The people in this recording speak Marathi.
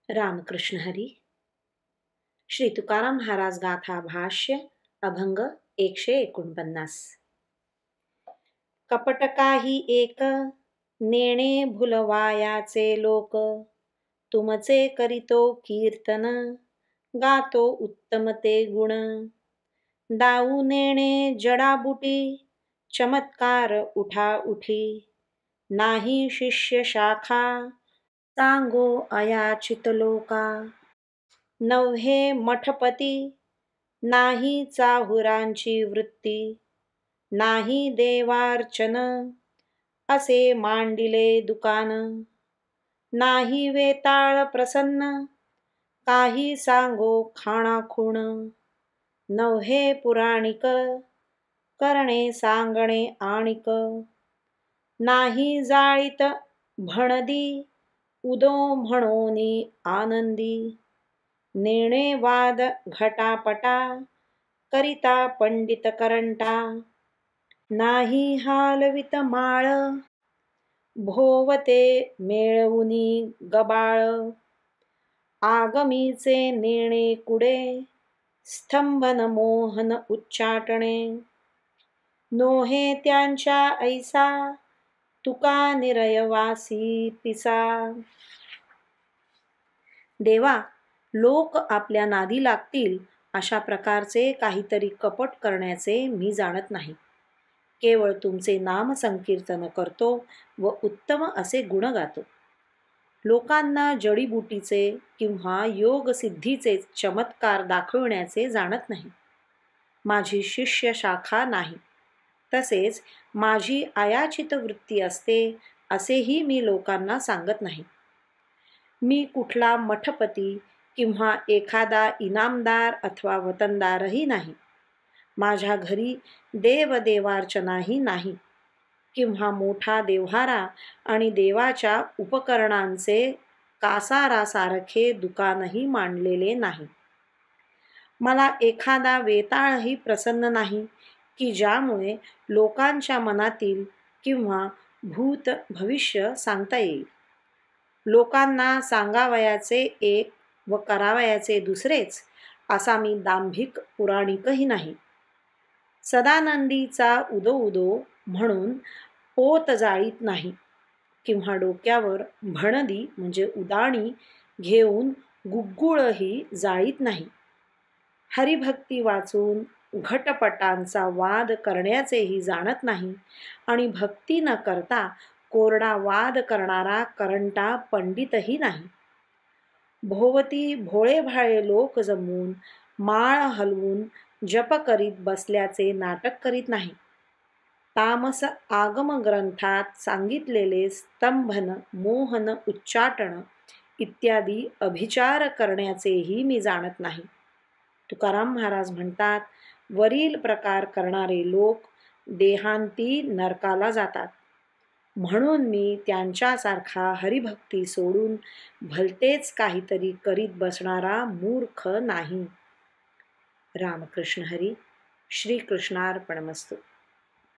रामकृष्ण हरी. श्री तुकाराम महाराज गाथा भाष्य अभंग 149. कपट काही एक नेणे भुलवायाचे लोक, तुमचे करीतो कीर्तन गातो उत्तम ते गुण. दाऊ नेणे जडाबुटी चमत्कार उठा उठी, नाही शिष्य शाखा सांगो अयाचित लोका. नव्हे मठपती नाही चाहुरांची वृत्ती, नाही देवार्चन असे मांडिले दुकान. नाही वेताळ प्रसन्न काही सांगो खाणाखुण, नव्हे पुराणिक करणे सांगणे आणिक. नाही जाळीत भणदी उदो म्हणोनी आनंदी, नेणे वाद घटापटा करिता पंडित करंटा. नाही हालवित माळ भोवते मेळवुनी गबाळ, आगमीचे नेणे कुडे स्तंभन मोहन उच्चाटणे. नोहे त्यांच्या ऐसा तुका निरयवासी पिसा. देवा, लोक आपल्या नादी लागतील अशा प्रकारचे काहीतरी कपट करण्याचे मी जाणत नाही. केवळ तुमचे नाम संकीर्तन करतो व उत्तम असे गुण गातो. लोकांना जडीबुटीचे किंवा योगसिद्धीचे चमत्कार दाखविण्याचे जाणत नाही. माझी शिष्य शाखा नाही, तसेच माझी अयाचित वृत्ती असते असेही मी लोकांना सांगत नाही. मी कुठला मठपती किंवा एखादा इनामदार अथवा वतनदारही नाही. माझ्या घरी देवदेवार्चनाही नाही किंवा मोठा देव्हारा आणि देवाच्या उपकरणांचे कासारासारखे दुकानही मांडलेले नाही. मला एखादा वेताळही प्रसन्न नाही की ज्यामुळे लोकांच्या मनातील किंवा भूत भविष्य सांगता येईल. लोकांना सांगावयाचे एक व करावयाचे दुसरेच असा मी दांभिक पुराणिकही नाही. सदानंदीचा उदो उदो म्हणून पोत जाळीत नाही किंवा डोक्यावर भणदी म्हणजे उदाणी घेऊन गुग्गुळही जाळीत नाही. हरिभक्ती वाचून घटपटांचा वाद करण्याचेही जाणत नाही आणि भक्ती न करता कोरडा वाद करणारा करंटा पंडितही नाही. भोवती भोळेभाळे लोक जमून माळ हलवून जप करीत बसल्याचे नाटक करीत नाही. तामस आगम ग्रंथात सांगितलेले स्तंभन मोहन उच्चाटन इत्यादी अभिचार करण्याचेही मी जाणत नाही. तुकाराम महाराज म्हणतात, वरील प्रकार करणारे लोक देहांती नरकाला जातात. म्हणून मी त्यांच्यासारखा हरिभक्ती सोडून भलतेच काहीतरी करीत बसणारा मूर्ख नाही. रामकृष्ण हरी. श्री कृष्णार्पणमस्तु.